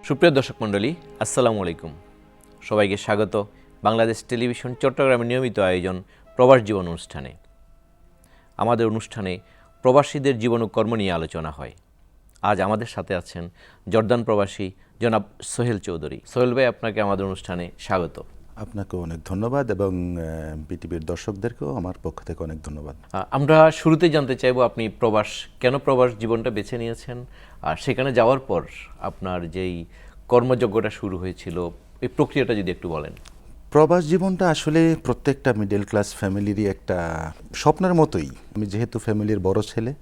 সুপ্রিয় দর্শক মণ্ডলী, আসসালামু আলাইকুম। সবাইকে স্বাগত বাংলাদেশ টেলিভিশন চট্টগ্রামের নিয়মিত আয়োজন প্রবাস জীবন অনুষ্ঠানে। আমাদের অনুষ্ঠানে প্রবাসীদের জীবন ও কর্ম নিয়ে আলোচনা হয়। আজ আমাদের সাথে আছেন জর্দান প্রবাসী জনাব সোহেল চৌধুরী। সোহেল ভাই, আপনাকে আমাদের অনুষ্ঠানে স্বাগত। আপনাকে অনেক ধন্যবাদ এবং বিটিভির দর্শকদেরকেও আমার পক্ষ থেকে অনেক ধন্যবাদ। আমরা শুরুতেই জানতে চাইবো আপনি কেন প্রবাস জীবনটা বেছে নিয়েছেন, আর সেখানে যাওয়ার পর আপনার যেই কর্মযজ্ঞটা শুরু হয়েছিল এই প্রক্রিয়াটা যদি একটু বলেন। প্রবাস জীবনটা আসলে প্রত্যেকটা মিডল ক্লাস ফ্যামিলিরই একটা স্বপ্নের মতোই। আমি যেহেতু ফ্যামিলির বড় ছেলে,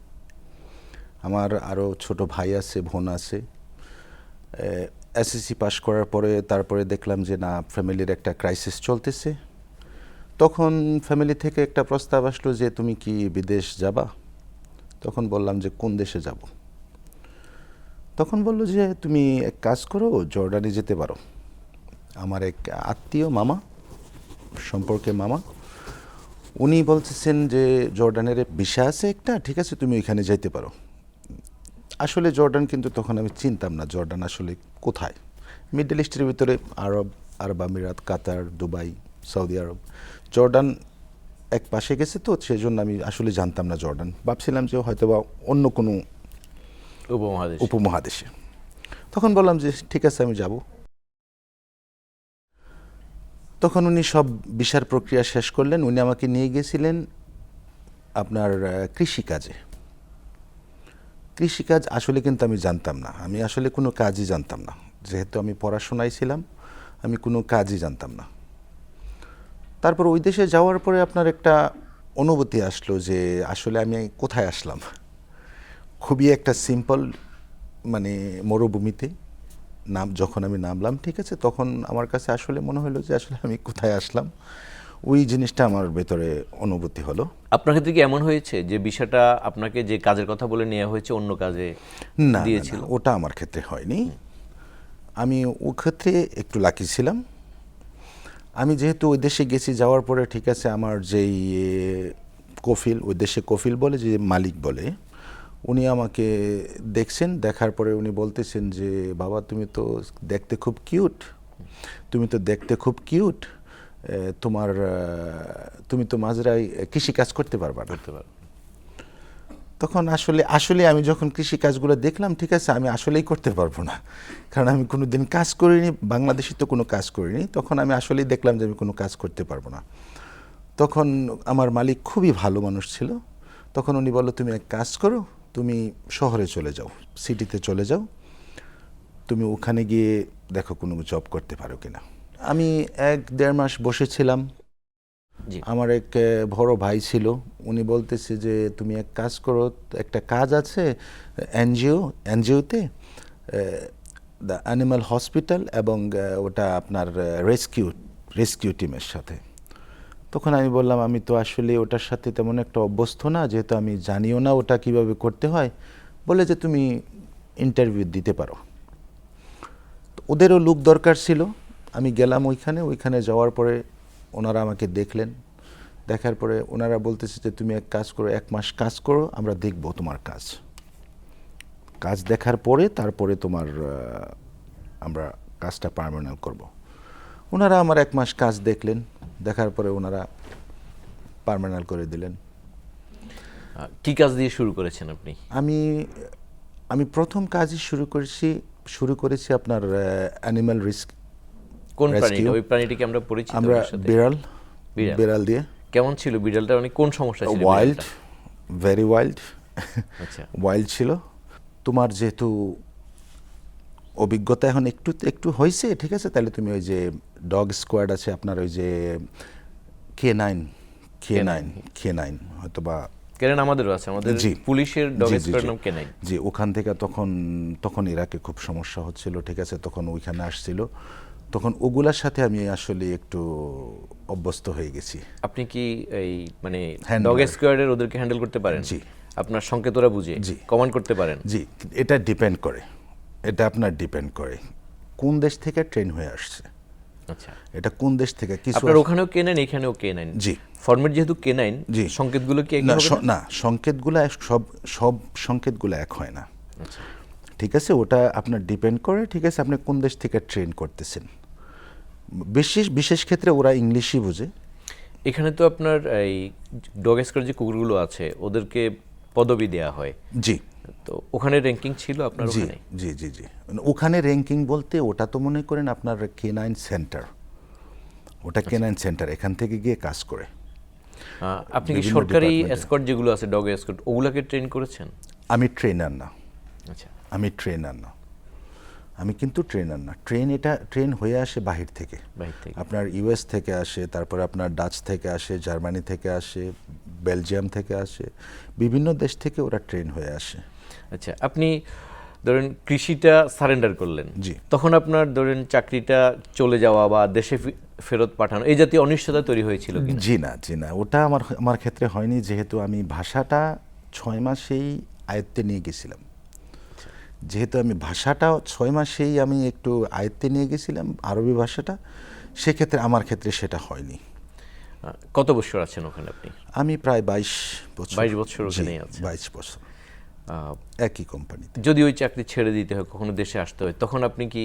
আমার আরও ছোট ভাই আছে, বোন আছে। এসএসসি পাশ করার পরে তারপরে দেখলাম যে না, ফ্যামিলির একটা ক্রাইসিস চলতেছে। তখন ফ্যামিলি থেকে একটা প্রস্তাব আসলো যে তুমি কি বিদেশ যাবা? তখন বললাম যে কোন দেশে যাব? তখন বলল যে তুমি এক কাজ করো, জর্ডানে যেতে পারো। আমার এক আত্মীয় মামা, সম্পর্কে মামা, উনি বলতেছেন যে জর্ডানের ভিসা আছে একটা, ঠিক আছে তুমি ওইখানে যাইতে পারো। আসলে জর্ডান কিন্তু তখন আমি চিনতাম না জর্ডান আসলে কোথায়। মিডল ইস্টের ভিতরে আরব, আরব আমিরাত, কাতার, দুবাই, সৌদি আরব। জর্ডান এক পাশে গেছে, তো সেই জন্য আমি আসলে জানতাম না জর্ডান। ভাবছিলাম যে হয়তো বা অন্য কোনো উপমহাদেশে। তখন বললাম যে ঠিক আছে আমি যাব। তখন উনি সব ভিসার প্রক্রিয়া শেষ করলেন। উনি আমাকে নিয়ে গেছিলেন আপনার কৃষিকাজে। কৃষিকাজ আসলে কিন্তু আমি জানতাম না, আমি আসলে কোনো কাজই জানতাম না। যেহেতু আমি পড়াশোনায় ছিলাম, আমি কোনো কাজই জানতাম না। তারপর ওই দেশে যাওয়ার পরে আপনার একটা অনুভূতি আসলো যে আসলে আমি কোথায় আসলাম। খুবই একটা সিম্পল মানে মরুভূমিতে যখন আমি নামলাম, ঠিক আছে, তখন আমার কাছে আসলে মনে হলো যে আসলে আমি কোথায় আসলাম। ওই জিনিসটা আমার ভেতরে অনুভূতি হলো। আপনার ক্ষেত্রে কি এমন হয়েছে যে বিষয়টা আপনাকে যে কাজের কথা বলে নেওয়া হয়েছে অন্য কাজে না, দিয়েছিল? ওটা আমার ক্ষেত্রে হয়নি। আমি ও ক্ষেত্রে একটু লাকি ছিলাম। আমি যেহেতু ওই দেশে গেছি, যাওয়ার পরে ঠিক আছে, আমার যেই কফিল, ওই দেশে কফিল বলে, যে মালিক বলে, উনি আমাকে দেখছেন। দেখার পরে উনি বলতেছেন যে বাবা তুমি তো দেখতে খুব কিউট, তুমি তো মাজরাই কৃষিকাজ করতে পারবা না। তখন আসলে আমি যখন কৃষি কাজগুলো দেখলাম, ঠিক আছে আমি আসলেই করতে পারবো না, কারণ আমি কোনো দিন কাজ করিনি, বাংলাদেশে তো কোনো কাজ করিনি। তখন আমি আসলেই দেখলাম যে আমি কোনো কাজ করতে পারবো না। তখন আমার মালিক খুবই ভালো মানুষ ছিল। তখন উনি বলল তুমি এক কাজ করো, তুমি শহরে চলে যাও, সিটিতে চলে যাও, তুমি ওখানে গিয়ে দেখো কোনো জব করতে পারো কিনা। আমি 1-1.5 মাস বসেছিলাম। আমার এক বড় ভাই ছিল, উনি বলতেছে যে তুমি এক কাজ করো, একটা কাজ আছে এনজিওতে, দ্য অ্যানিমাল হসপিটাল, এবং ওটা আপনার রেস্কিউ টিমের সাথে। তখন আমি বললাম আমি তো আসলে ওটার সাথে তেমন একটা অভ্যস্ত না, যেহেতু আমি জানিও না ওটা কিভাবে করতে হয়। বলে যে তুমি ইন্টারভিউ দিতে পারো। ওদেরও লোক দরকার ছিল। আমি গেলাম ওইখানে যাওয়ার পরে ওনারা আমাকে দেখলেন। দেখার পরে ওনারা বলতেছে যে তুমি এক কাজ করো, 1 মাস কাজ করো, আমরা দেখব তোমার কাজ দেখার পরে তারপরে আমরা কাজটা পার্মানেন্ট করব। ওনারা আমার 1 মাস কাজ দেখলেন, দেখার পরে ওনারা পার্মানেন্ট করে দিলেন। কি কাজ দিয়ে শুরু করেছেন আপনি? আমি প্রথম কাজই শুরু করেছি আপনার অ্যানিমাল কোন প্রাণীটা? ওই প্রাণীটিকে আমরা পরিচিত? আমরা বিড়াল দিয়ে। কেমন ছিল বিড়ালটা? মানে কোন সমস্যা ছিল? Wild, very wild. আচ্ছা, ওয়াইল্ড ছিল। তোমার যেহেতু অভিজ্ঞতা এখন একটু হয়েছে, ঠিক আছে, তাহলে তুমি ওই যে ডগ স্কোয়াড আছে আপনার, ওই যে K9 হয়তো বা কেনাইন আমাদেরও আছে, আমাদের পুলিশের ডগ স্কোয়াড নাম কেনাইন। জি, ওখান থেকে তখন ইরাকে খুব সমস্যা হচ্ছিল, ঠিক আছে, তখন ওইখানে আসছিল। তখন ওগুলার সাথে আমি আসলে একটু অভ্যস্ত হয়ে গেছি। আপনি কি এই মানে ডগ স্কোয়াডের ওদেরকে হ্যান্ডেল করতে পারেন? জি। আপনার সংকেত ওরা বুঝে? জি। কমান্ড করতে পারেন? জি। এটা আপনার ডিপেন্ড করে কোন দেশ থেকে ট্রেন হয়ে আসছে। আচ্ছা, এটা কোন দেশ থেকে কিছু আপনার ওখানেও কেনাইন, এখানেও কেনাইন? জি। ফরম্যাট যেহেতু কেনাইন, জি, সংকেতগুলো কি একই হবে না? না, সংকেতগুলো সব সংকেতগুলো এক হয় না। আচ্ছা। ঠিক আছে, ওটা আপনার ডিপেন্ড করে, ঠিক আছে, আপনি কোন দেশ থেকে ট্রেন করতেছেন। বিশেষ ক্ষেত্রে ওরা ইংলিশই বোঝে। এখানে তো আপনার এই ডগ স্কোয়াড যে কুকুরগুলো আছে ওদেরকে পদবি দেয়া হয়, জি তো ওখানে র্যাঙ্কিং ছিল আপনার জি ওখানে? জি জি জি ওখানে র্যাঙ্কিং বলতে ওটা তো মনে করেন আপনার কেনাইন সেন্টার, ওটা কেনাইন সেন্টার, এখান থেকে গিয়ে কাজ করে। আপনি কি বিভিন্ন সরকারি ডিপার্টমেন্টে। এসকর্ট যেগুলো আছে ডগ এসকর্ট ওগুলাকে ট্রেন করেছেন? আমি ট্রেনার না, আচ্ছা, আমি ট্রেনার না, আমি কিন্তু ট্রেনার না। ট্রেন হয়ে আসে বাহির থেকে, বাহির থেকে। আপনার ইউএস থেকে আসে, তারপরে আপনার ডাচ থেকে আসে, জার্মানি থেকে আসে, বেলজিয়াম থেকে আসে, বিভিন্ন দেশ থেকে ওরা ট্রেন হয়ে আসে। আচ্ছা, আপনি ধরেন কৃষিটা সারেন্ডার করলেন, জি। তখন আপনার ধরেন চাকরিটা চলে যাওয়া বা দেশে ফেরত পাঠানো এই জাতীয় অনিশ্চয়তা তৈরি হয়েছিল কিনা? জি না, ওটা আমার ক্ষেত্রে হয়নি, যেহেতু আমি ভাষাটা 6 মাসেই আয়ত্তে নিয়ে গেছিলাম। যেহেতু আমি ভাষাটা 6 মাসেই আমি একটু আয়ত্তে নিয়ে গেছিলাম, আরবি ভাষাটা, সেক্ষেত্রে আমার ক্ষেত্রে সেটা হয়নি। কত বছর আছেন ওখানে আপনি? আমি প্রায় 22 বছর। 22 বছর ওখানেই আছেন। 22 বছর একই কোম্পানিতে। যদি ওই চাকরি ছেড়ে দিতে হয়, কখনো দেশে আসতে হয়, তখন আপনি কি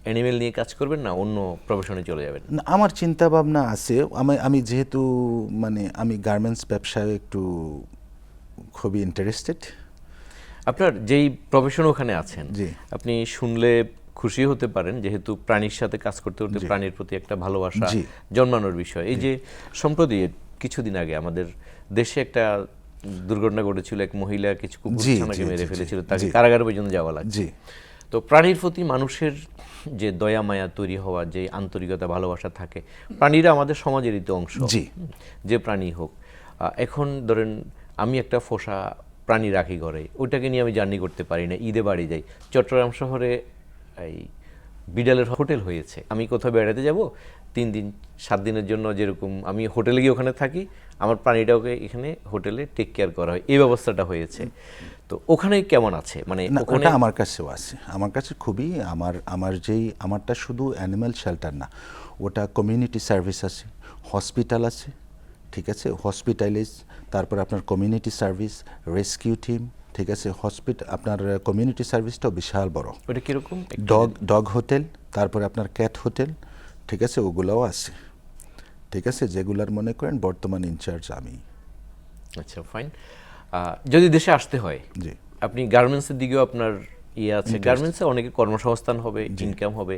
অ্যানিমেল নিয়ে কাজ করবেন না অন্য প্রফেশনে চলে যাবেন? না, আমার চিন্তা ভাবনা আছে, আমি যেহেতু মানে আমি গার্মেন্টস ব্যবসায় একটু খুবই ইন্টারেস্টেড। আপনার যেই প্রফেশন ওখানে আছেন, জি। আপনি শুনলে খুশি হতে পারেন, যেহেতু প্রাণীর সাথে কাজ করতে করতে প্রাণীর প্রতি একটা ভালোবাসা জি। জন্মানোর বিষয়। এই যে সম্প্রতি কিছুদিন আগে আমাদের দেশে একটা দুর্ঘটনা ঘটেছিল, এক মহিলা কিছু কুকুর জি, ছানাকে জি, মেরে জি, ফেলেছিল, জি, তাকে জি। কারাগার পর্যন্ত যাওয়া লাগছে। জি তো প্রাণীর প্রতি মানুষের যে দয়া মায়া তৈরি হওয়া, যে আন্তরিকতা ভালোবাসা থাকে, প্রাণীরা আমাদের সমাজেরই তো অংশ, জি। যে প্রাণী হোক। এখন ধরেন আমি একটা পোষা প্রাণী রাখি ঘরে, ওইটাকে নিয়ে আমি জার্নি করতে পারি না, ঈদে বাড়ি যাই। চট্টগ্রাম শহরে এই বিড়ালের হোটেল হয়েছে, আমি কোথাও বেড়াতে যাব 3 দিন 7 দিনের জন্য, যেরকম আমি হোটেলে গিয়ে ওখানে থাকি, আমার প্রাণীটাকে এখানে হোটেলে টেক কেয়ার করা হয়, এই ব্যবস্থাটা হয়েছে। তো ওখানে কেমন আছে? মানে না, ওখানে ওটা আমার কাছেও আছে, আমার কাছে খুবই, আমারটা শুধু অ্যানিম্যাল শেল্টার না, ওটা কমিউনিটি সার্ভিস আছে, হসপিটাল আছে, ঠিক আছে, হসপিটালিজ, তারপর আপনার কমিউনিটি সার্ভিস, রেস্কিউ টিম, ঠিক আছে, আপনার কমিউনিটি সার্ভিসটাও বিশাল বড়। ওটা কিরকম? ডগ হোটেল, তারপরে আপনার ক্যাট হোটেল, ঠিক আছে, ওগুলোও আছে, ঠিক আছে, যেগুলার মনে করেন বর্তমান ইনচার্জ আমি। আচ্ছা, ফাইন। যদি দেশে আসতে হয়, জি। আপনি গার্মেন্টসের দিকেও আপনার ইয়ে আছে, গার্মেন্টসে অনেকে কর্মসংস্থান হবে, ইনকাম হবে,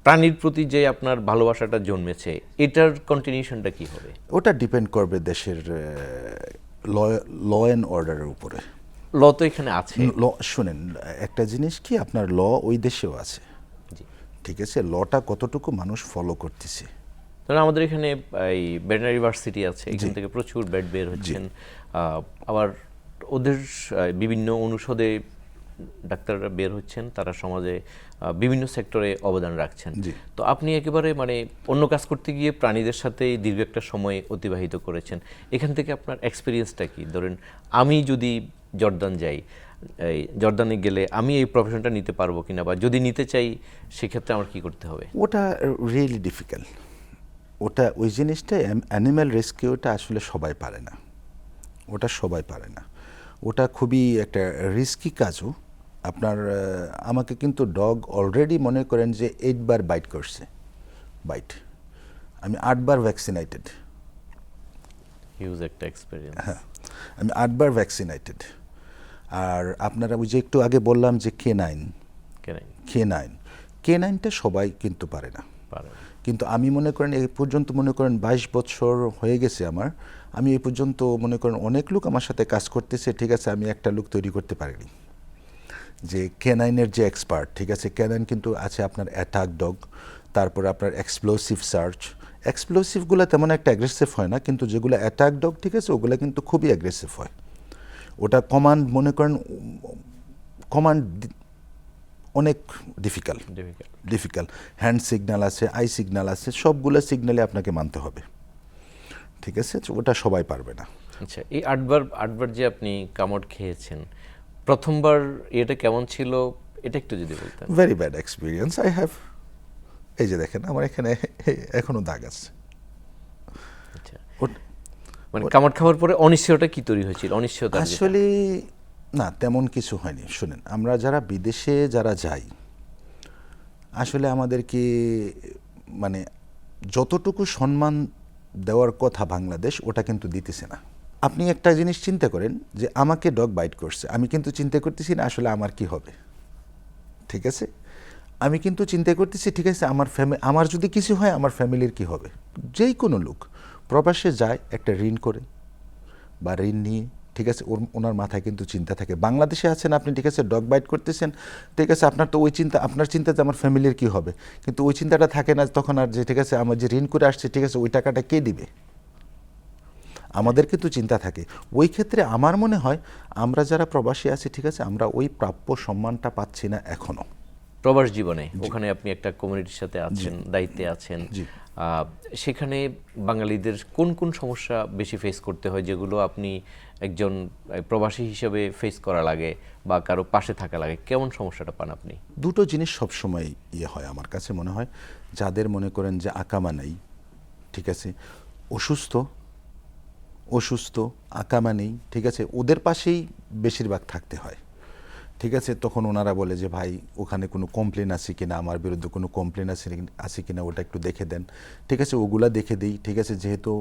প্রাণীর প্রতি যে আপনার ভালোবাসাটা জন্মেছে, এটার কন্টিনিউশনটা কি হবে? ওটা ডিপেন্ড করবে দেশের ল অ্যান্ড অর্ডারের উপরে। ল তো এখানে আছে। শুনেন, একটা জিনিস কি, আপনার ল ওই দেশেও আছে, জি। ঠিক আছে, লটা কতটুকু মানুষ ফলো করতেছে। ধরুন আমাদের এখানে এই ভেটেরিনারি ইউনিভার্সিটি আছে, এখান থেকে প্রচুর বেড বের হচ্ছেন, আবার ওদের বিভিন্ন অনুষদে ডাক্তাররা বের হচ্ছেন, তারা সমাজে বিভিন্ন সেক্টরে অবদান রাখছেন। জি। তো আপনি একেবারে মানে অন্য কাজ করতে গিয়ে প্রাণীদের সাথে দীর্ঘ একটা সময় অতিবাহিত করেছেন, এখান থেকে আপনার এক্সপিরিয়েন্সটা কি? ধরেন আমি যদি জর্দান যাই, এই জর্দানে গেলে আমি এই প্রফেশনটা নিতে পারবো কিনা, বা যদি নিতে চাই সেক্ষেত্রে আমার কি করতে হবে? ওটা রিয়েলি ডিফিকাল্ট, ওই জিনিসটা অ্যানিম্যাল রেস্কিউটা আসলে সবাই পারে না, ওটা সবাই পারে না, ওটা খুবই একটা রিস্কি কাজও। আপনার আমাকে কিন্তু ডগ অলরেডি মনে করেন যে 8 বার বাইট করছে, আমি 8 বার ভ্যাকসিনেটেড। হিউজ একটা এক্সপিরিয়েন্স। হ্যাঁ, আমি 8 বার ভ্যাকসিনেটেড। আর আপনারা ওই যে একটু আগে বললাম যে K9টা সবাই কিন্তু পারে না, কিন্তু আমি মনে করেন এই পর্যন্ত মনে করেন 22 বছর হয়ে গেছে আমার, আমি এই পর্যন্ত মনে করেন অনেক লোক আমার সাথে কাজ করতেছে, ঠিক আছে, আমি একটা লোক তৈরি করতে পারিনি যে K9-এর যে এক্সপার্ট, ঠিক আছে। K9 কিন্তু আছে আপনার অ্যাটাক ডগ, তারপর আপনার এক্সপ্লোসিভ সার্চ। এক্সপ্লোসিভগুলো তেমন একটা অ্যাগ্রেসিভ হয় না, কিন্তু যেগুলো অ্যাটাক ডগ, ঠিক আছে, ওগুলো কিন্তু খুবই অ্যাগ্রেসিভ হয়। ওটা কমান্ড মনে করেন অনেক ডিফিকাল্ট। হ্যান্ড সিগন্যাল আছে, আই সিগন্যাল আছে, সবগুলো সিগন্যালে আপনাকে মানতে হবে, ঠিক আছে, ওটা সবাই পারবে না। আচ্ছা, এই 8বার যে আপনি কামড় খেয়েছেন, প্রথমবার এটা কেমন ছিল এটা একটু যদি বলতেন। Very bad experience I have. এই যে দেখেন আমার এখানে এখনো দাগ আছে। আচ্ছা, মানে কামড় খাওয়ার পরে অনিশ্চয়তা কি তৈরি হয়েছিল? অনিশ্চয়তা আসলে না, তেমন কিছু হয়নি। শুনেন, আমরা যারা বিদেশে যারা যাই, আসলে আমাদেরকে মানে যতটুকু সম্মান দেওয়ার কথা বাংলাদেশ, ওটা কিন্তু দিতেছে না। আপনি একটা জিনিস চিন্তা করেন যে আমাকে ডগ বাইট করছে, আমি কিন্তু চিন্তা করতেছি না আসলে আমার কি হবে, ঠিক আছে? আমি কিন্তু চিন্তা করতেছি, ঠিক আছে, আমার যদি কিছু হয় আমার ফ্যামিলির কি হবে। যেই কোনো লোক প্রবাসে যায় একটা ঋণ করে বা ঋণ নিয়ে, ঠিক আছে, ওনার মাথায় কিন্তু চিন্তা থাকে। বাংলাদেশে আছেন আপনি, ঠিক আছে, ডগ বাইট করতেছেন, ঠিক আছে, আপনার তো ওই চিন্তা, আপনার চিন্তা যে আমার ফ্যামিলির কি হবে, কিন্তু ওই চিন্তাটা থাকে না তখন আর, যে ঠিক আছে আমার যে ঋণ করে আসছে, ঠিক আছে, ওই টাকাটা কে দিবে। আমাদের কিন্তু চিন্তা থাকে। ওই ক্ষেত্রে আমার মনে হয় আমরা যারা প্রবাসী আছি, ঠিক আছে, আমরা ওই প্রাপ্য সম্মানটা পাচ্ছি না এখনো। প্রবাস জীবনে ওখানে আপনি একটা কমিউনিটির সাথে আছেন, দায়িত্বে আছেন, সেখানে বাঙালিদের কোন কোন সমস্যা বেশি ফেস করতে হয়, যেগুলো আপনি একজন প্রবাসী হিসেবে ফেস করা লাগে বা কারো পাশে থাকা লাগে? কেমন সমস্যাটা পান আপনি? দুটো জিনিস সবসময় হয় আমার কাছে মনে হয়। যাদের মনে করেন যে আকামা নেই, ঠিক আছে, অসুস্থ আকামা নেই, ঠিক আছে, ওদের পাশেই বেশিরভাগ থাকতে হয়, ঠিক আছে। তখন ওনারা বলে যে ভাই ওখানে কোনো কমপ্লেন আছে কিনা, আমার বিরুদ্ধে কোনো কমপ্লেন আছে কিনা, ওটা একটু দেখে দেন, ঠিক আছে, ওগুলা দেখে দিই, ঠিক আছে। যেহেতু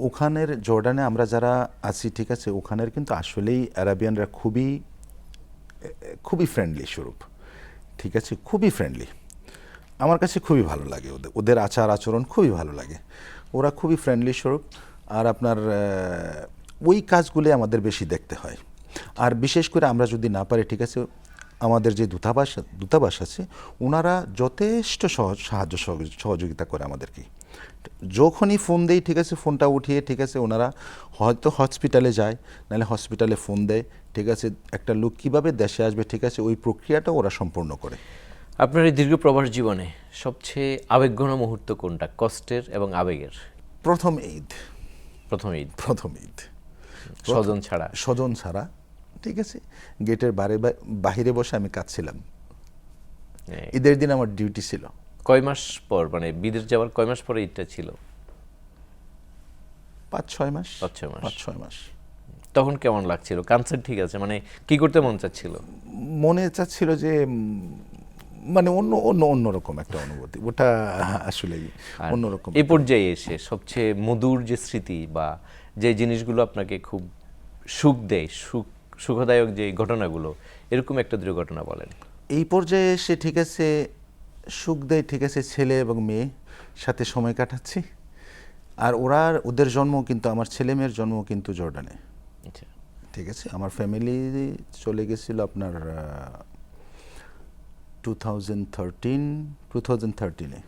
ওখানের জর্ডানে আমরা যারা আছি, ঠিক আছে, ওখানের কিন্তু আসলেই আরাবিয়ানরা খুবই খুবই ফ্রেন্ডলি স্বরূপ, ঠিক আছে, খুবই ফ্রেন্ডলি। আমার কাছে খুবই ভালো লাগে ওদের আচার আচরণ খুবই ভালো লাগে, ওরা খুবই ফ্রেন্ডলি স্বরূপ। আর আপনার ওই কাজগুলি আমাদের বেশি দেখতে হয়। আর বিশেষ করে আমরা যদি না পারি, ঠিক আছে, আমাদের যে দূতাবাস আছে, ওনারা যথেষ্ট সাহায্য সহযোগিতা করে আমাদেরকে। যখনই ফোন দেই, ঠিক আছে, ফোনটা উঠিয়ে, ঠিক আছে, ওনারা হয়তো হসপিটালে যায়, নাহলে হসপিটালে ফোন দেয়, ঠিক আছে, একটা লোক কীভাবে দেশে আসবে, ঠিক আছে, ওই প্রক্রিয়াটা ওরা সম্পূর্ণ করে। আপনার এই দীর্ঘ প্রবাস জীবনে সবচেয়ে আবেগঘন মুহূর্ত কোনটা, কষ্টের এবং আবেগের? প্রথম ঈদ। স্বজন ছাড়া, ঠিক আছে, গেটের বাহিরে বসে আমি কাঁদছিলাম। ঈদের দিন আমার ডিউটি ছিল। কয় মাস পর, মানে বিদেশ যাওয়ার কয় মাস পরে ঈদটা ছিল? 5-6 মাস। 5-6 মাস। তখন কেমন লাগছিল? কানসার ঠিক আছে, মানে কি করতে মন চাচ্ছিল? মনে চাচ্ছিল যে মানে অন্যরকম একটা অনুভূতি, ওটা আসলে অন্যরকম। এই পর্যায়ে এসে সবচেয়ে মধুর যে স্মৃতি বা যে জিনিসগুলো আপনাকে খুব সুখ দেয়, সুখদায়ক যে ঘটনাগুলো, এরকম একটা দুর্ঘটনা বলেন। এই পর্যায়ে এসে, ঠিক আছে, সুখ দেয়, ঠিক আছে, ছেলে এবং মেয়ে সাথে সময় কাটাচ্ছি। আর ওদের জন্ম কিন্তু, আমার ছেলে মেয়ের জন্ম কিন্তু জর্ডানে, ঠিক আছে। আমার ফ্যামিলি চলে গেছিল আপনার 2013-এ।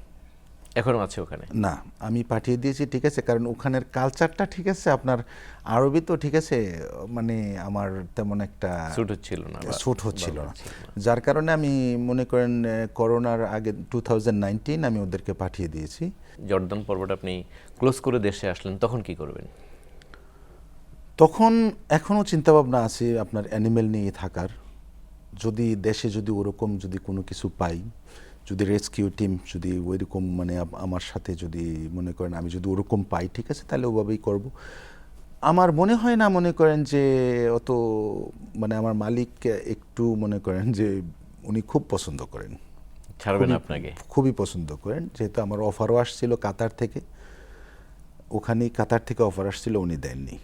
এখনো আছে ওখানে? না, আমি পাঠিয়ে দিয়েছি, ঠিক আছে, কারণ ওখানের কালচারটা, ঠিক আছে, আপনার আরবি তো, ঠিক আছে, মানে আমার তেমন একটা স্যুট হচ্ছিল না, যার কারণে আমি মনে করেন করোনার আগে 2019 আমি ওদেরকে পাঠিয়ে দিয়েছি। জর্দান পর্বটা আপনি ক্লোজ করে দেশে আসলেন, তখন কি করবেন? তখন এখনও চিন্তাভাবনা আছে আপনার অ্যানিমেল নিয়ে থাকার। যদি দেশে যদি ওরকম যদি কোনো কিছু পাই, যদি রেস্কিউ টিম যদি ওইরকম মানে আমার সাথে যদি মনে করেন আমি যদি ওরকম পাই, ঠিক আছে, তাহলে ওভাবেই করব। আমার মনে হয় না, মনে করেন যে অত, মানে আমার মালিক একটু মনে করেন যে উনি খুব পছন্দ করেন, ছাড়বেন আপনাকে, খুবই পছন্দ করেন। যেহেতু আমার অফারও আসছিল কাতার থেকে, ওখানেই কাতার থেকে অফার আসছিল, উনি দেননি।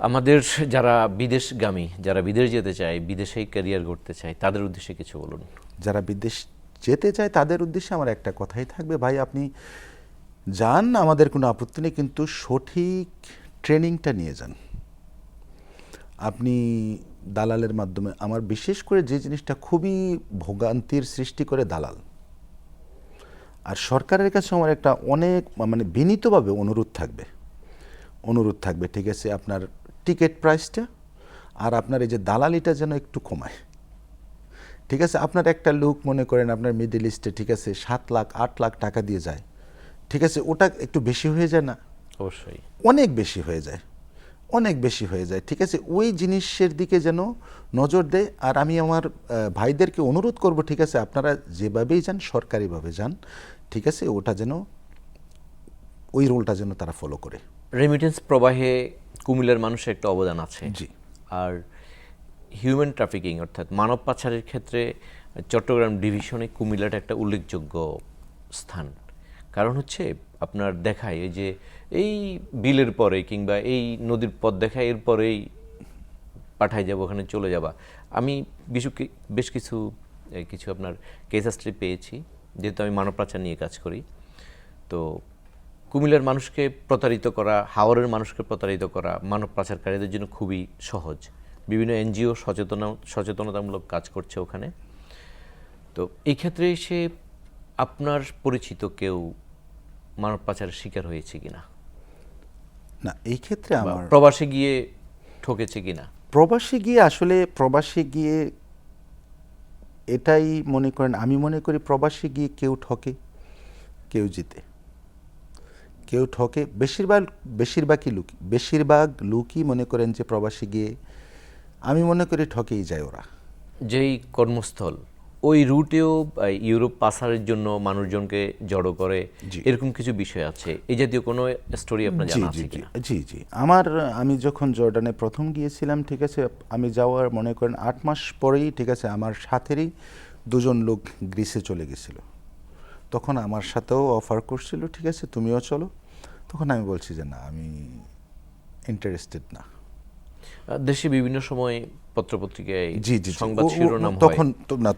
আমাদের যারা বিদেশগামী, যারা বিদেশ যেতে চায়, বিদেশেই ক্যারিয়ার করতে চায়, তাদের উদ্দেশ্যে কিছু বলুন। যারা বিদেশ যেতে চায় তাদের উদ্দেশ্যে আমার একটা কথাই থাকবে, ভাই আপনি যান, আমাদের কোনো আপত্তি নেই, কিন্তু সঠিক ট্রেনিংটা নিয়ে যান। আপনি দালালের মাধ্যমে, আমার বিশেষ করে যে জিনিসটা খুবই ভোগান্তির সৃষ্টি করে দালাল। আর সরকারের কাছে আমার একটা অনেক মানে বিনীতভাবে অনুরোধ থাকবে, ঠিক আছে, আপনার টিকিট প্রাইসটা আর আপনার এই যে দালালিটা যেন একটু কমায়, ঠিক আছে। আপনার একটা লোক মনে করেন আপনার মিডল ইস্টে, ঠিক আছে, 7 লাখ 8 লাখ টাকা দিয়ে যায়, ঠিক আছে, ওটা একটু বেশি হয়ে যায় না? অবশ্যই অনেক বেশি হয়ে যায়, ঠিক আছে। ওই জিনিসের দিকে যেন নজর দেয়। আর আমি আমার ভাইদেরকে অনুরোধ করব, ঠিক আছে, আপনারা যেভাবেই যান সরকারিভাবে যান, ঠিক আছে, ওটা যেন ওই রোলটা যেন তারা ফলো করে। রেমিটেন্স প্রবাহে কুমিল্লার মানুষের একটা অবদান আছে। জি, আর হিউম্যান ট্রাফিকিং অর্থাৎ মানব পাচারের ক্ষেত্রে চট্টগ্রাম ডিভিশনে কুমিল্লাটা একটা উল্লেখযোগ্য স্থান। কারণ হচ্ছে আপনার দেখায় এই যে এই বিলের পরে কিংবা এই নদীর পথ দেখায় এরপরেই পাঠায় যাবো, ওখানে চলে যাবা। আমি বেশ কিছু আপনার কেস হিস্ট্রি পেয়েছি, যেহেতু আমি মানব পাচার নিয়ে কাজ করি। তো কুমিল্লার মানুষকে প্রতারিত করা, হাওরের মানুষকে প্রতারিত করা মানব পাচারকারীদের জন্য খুবই সহজ। বিভিন্ন এনজিও সচেতনতামূলক কাজ করছে ওখানে। তো এই ক্ষেত্রে সে আপনার পরিচিত কেউ মানব পাচারের শিকার হয়েছে কিনা, না এই ক্ষেত্রে আমার প্রবাসে গিয়ে ঠকেছে কিনা? প্রবাসী গিয়ে এটাই মনে করেন, আমি মনে করি প্রবাসী গিয়ে কেউ ঠকে কেউ জিতে। কেউ ঠকে, বেশিরভাগ লোকই মনে করেন যে প্রবাসী গিয়ে আমি মনে করি ঠকেই যায় ওরা। যেই কর্মস্থল ওই রুটেও ইউরোপ পাসারের জন্য মানুষজনকে জড়ো করে, এরকম কিছু বিষয় আছে। এই জাতীয় কোনো স্টোরি আপনার জানা আছে কিনা? জি আমি যখন জর্ডানে প্রথম গিয়েছিলাম, ঠিক আছে, আমি যাওয়ার মনে করেন 8 মাস পরেই, ঠিক আছে, আমার সাথেরই 2জন লোক গ্রিসে চলে গেছিল। তখন আমার সাথেও অফার করছিল, ঠিক আছে তুমিও চলো। তখন আমি বলছি যে না, আমি ইন্টারেস্টেড না। দেশে বিভিন্ন সময় পত্রপত্রিকায় জি সংবাদ শিরোনাম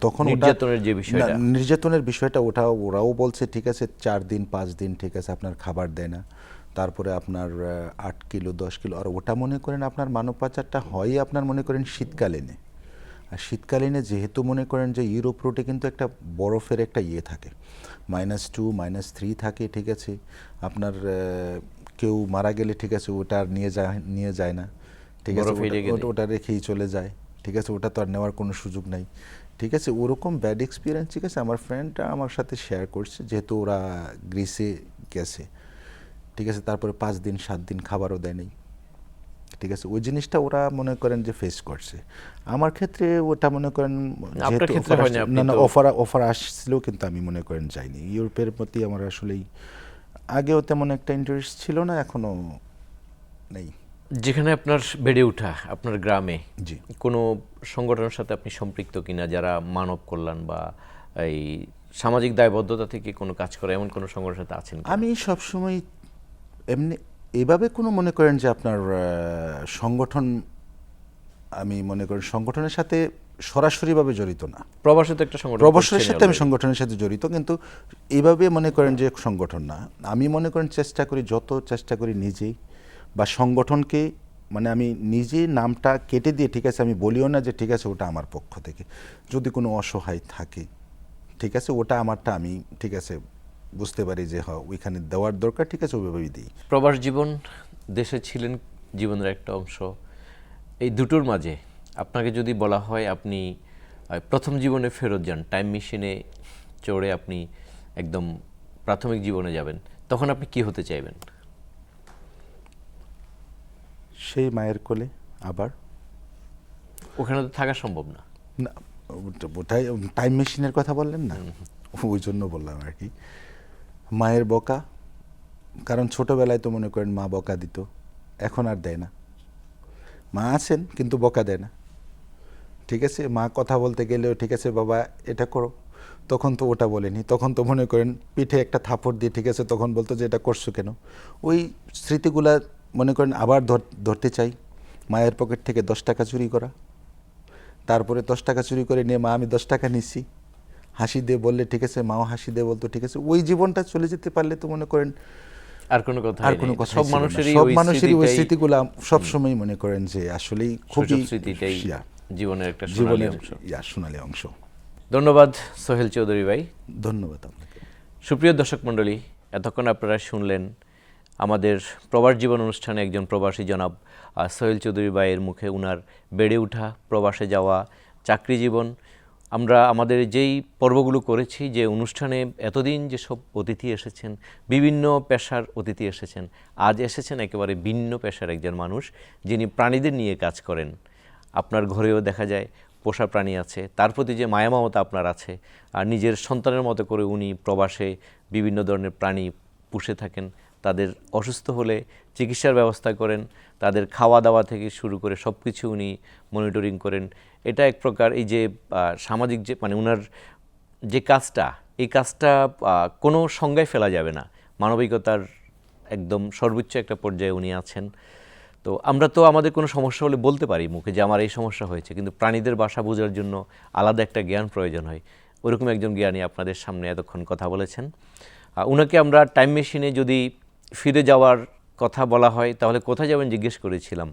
তখন নির্যাতনের যে বিষয়টা, নির্যাতনের বিষয়টা ওরাও বলছে, ঠিক আছে 4 দিন 5 দিন, ঠিক আছে, আপনার খাবার দেয় না, তারপরে আপনার 8 কিলো 10 কিলো। আর ওটা মনে করেন আপনার মানব পাচারটা হয় আপনার মনে করেন শীতকালীনে। আর শীতকালীনে যেহেতু মনে করেন যে ইউরোপ রুটে কিন্তু একটা বরফের একটা থাকে, -2 -3 থাকে, ঠিক আছে। আপনার কেউ মারা গেলে, ঠিক আছে, ওটা আর নিয়ে যায় না, ঠিক আছে, ওটা রেখেই চলে যায়, ঠিক আছে, ওটা তো আর নেওয়ার কোনো সুযোগ নাই, ঠিক আছে। ওরকম ব্যাড এক্সপিরিয়েন্স, ঠিক আছে, আমার ফ্রেন্ডরা আমার সাথে শেয়ার করছে, যেহেতু ওরা গ্রিসে গেছে, ঠিক আছে। তারপরে 5 দিন 7 দিন খাবারও দেয় নাই, ঠিক আছে। ওই জিনিসটা ওরা মনে করেন যে ফেস করছে। আমার ক্ষেত্রে ওটা মনে করেন অফার আসছিল, কিন্তু আমি মনে করেন যাইনি। ইউরোপের প্রতি আমার আসলেই আগেও তেমন একটা ইন্টারেস্ট ছিল না, এখনো নেই। যেখানে আপনার বেড়ে ওঠা আপনার গ্রামে জি কোনো সংগঠনের সাথে আপনি সম্পৃক্ত কিনা, যারা মানব কল্যাণ বা এই সামাজিক দায়বদ্ধতা থেকে কোনো কাজ করে, এমন কোনো সংগঠনের সাথে আছেন? আমি সবসময় এমনি এভাবে কোনো মনে করেন যে আপনার সংগঠন, আমি মনে করেন সংগঠনের সাথে সরাসরিভাবে জড়িত না। প্রবাসে তো একটা সংগঠন, প্রবাসের সাথে আমি সংগঠনের সাথে জড়িত, কিন্তু এইভাবে মনে করেন যে সংগঠন না। আমি মনে করেন যত চেষ্টা করি নিজেই বা সংগঠনকে, মানে আমি নিজে নামটা কেটে দিয়ে, ঠিক আছে, আমি বলিও না যে ঠিক আছে ওটা আমার পক্ষ থেকে। যদি কোনো অসহায় থাকে, ঠিক আছে, ওটা আমারটা আমি, ঠিক আছে, বুঝতে পারি যে হ্যাঁ ওইখানে দেওয়ার দরকার, ঠিক আছে, ওইভাবেই দিই। প্রবাস জীবন, দেশে ছিলেন জীবনের একটা অংশ, এই দুটোর মাঝে আপনাকে যদি বলা হয় আপনি প্রথম জীবনে ফেরত যান, টাইম মেশিনে চড়ে আপনি একদম প্রাথমিক জীবনে যাবেন, তখন আপনি কি হতে চাইবেন? সেই মায়ের কোলে আবার। ওখানে তো থাকা সম্ভব না। না, ওটাই টাইম মেশিনের কথা বললেন না, ওই জন্য বললাম আর কি। মায়ের বকা, কারণ ছোটবেলায় তো মনে করেন মা বকা দিত, এখন আর দেয় না। মা আছেন কিন্তু বকা দেয় না, ঠিক আছে। মা কথা বলতে গেলেও, ঠিক আছে বাবা এটা করো, তখন তো ওটা বলেনি, তখন তো মনে করেন পিঠে একটা থাপড় দিয়ে, ঠিক আছে, তখন বলতো যে এটা করছো কেন। ওই স্মৃতিগুলা মনে করেন আবার ধরতে চাই। মায়ের পকেট থেকে 10 টাকা চুরি করা, তারপরে 10 টাকা চুরি করে নিয়ে মা আমি 10 টাকা নিচ্ছি, হাসি দিয়ে বললে, ঠিক আছে, মাও হাসি দিয়ে বলতো, ঠিক আছে। ওই জীবনটা চলে যেতে পারলে তো মনে করেন আর কোনো কথা, সব মানুষেরই ওই স্মৃতিগুলা সবসময় মনে করেন যে আসলেই খুবই স্মৃতিটাই জীবনের একটা সোনালী অংশ। ধন্যবাদ সোহেল চৌধুরী ভাই। ধন্যবাদ আপনাকে। সুপ্রিয় দর্শক মণ্ডলী, এতক্ষণ আপনারা শুনলেন আমাদের প্রবাস জীবন অনুষ্ঠানে একজন প্রবাসী জনাব সোহেল চৌধুরী ভাইয়ের মুখে উনার বেড়ে ওঠা, প্রবাসে যাওয়া, চাকরি জীবন। আমরা আমাদের যেই পর্বগুলো করেছি, যে অনুষ্ঠানে এতদিন যেসব অতিথি এসেছেন, বিভিন্ন পেশার অতিথি এসেছেন, আজ এসেছেন একেবারে ভিন্ন পেশার একজন মানুষ, যিনি প্রাণীদের নিয়ে কাজ করেন। আপনার ঘরেও দেখা যায় পোষা প্রাণী আছে, তার প্রতি যে মায়া মমতা আপনার আছে, আর নিজের সন্তানের মতো করে উনি প্রবাসে বিভিন্ন ধরনের প্রাণী পুষে থাকেন, তাদের অসুস্থ হলে চিকিৎসার ব্যবস্থা করেন, তাদের খাওয়া দাওয়া থেকে শুরু করে সব কিছু উনি মনিটরিং করেন। এটা এক প্রকার এই যে সামাজিক যে মানে ওনার যে কাজটা, এই কাজটা কোনো সংজ্ঞায় ফেলা যাবে না। মানবিকতার একদম সর্বোচ্চ একটা পর্যায়ে উনি আছেন। তো আমরা তো আমাদের কোনো সমস্যা হলে বলতে পারি মুখে যে আমার এই সমস্যা হয়েছে, কিন্তু প্রাণীদের ভাষা বোঝার জন্য আলাদা একটা জ্ঞান প্রয়োজন হয়। ওরকম একজন জ্ঞানী আপনাদের সামনে এতক্ষণ কথা বলেছেন। উনাকে আমরা টাইম মেশিনে যদি ফিরে যাওয়ার কথা বলা হয় তাহলে কোথায় যাবেন জিজ্ঞেস করেছিলাম।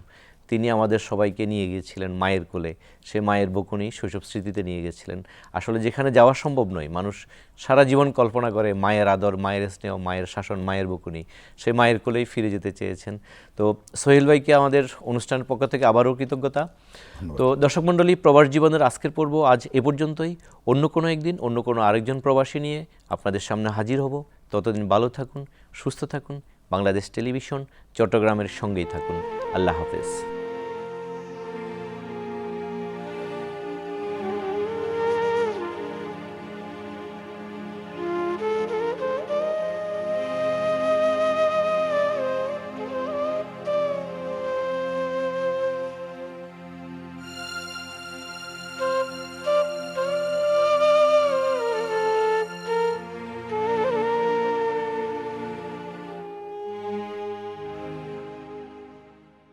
তিনি আমাদের সবাইকে নিয়ে গিয়েছিলেন মায়ের কোলে। সে মায়ের বকুনি শৈশব স্মৃতিতে নিয়ে গেছিলেন। আসলে যেখানে যাওয়া সম্ভব নয়, মানুষ সারা জীবন কল্পনা করে মায়ের আদর, মায়ের স্নেহ, মায়ের শাসন, মায়ের বকুনি, সে মায়ের কোলেই ফিরে যেতে চেয়েছেন। তো সোহেল ভাইকে আমাদের অনুষ্ঠানের পক্ষ থেকে আবারও কৃতজ্ঞতা। তো দর্শক মণ্ডলী, প্রবাস জীবনের আজকের পর্ব আজ এ পর্যন্তই। অন্য কোনো একদিন অন্য কোনো আরেকজন প্রবাসী নিয়ে আপনাদের সামনে হাজির হব। ততদিন ভালো থাকুন, সুস্থ থাকুন। বাংলাদেশ টেলিভিশন চট্টগ্রামের সঙ্গেই থাকুন। আল্লাহ হাফেজ।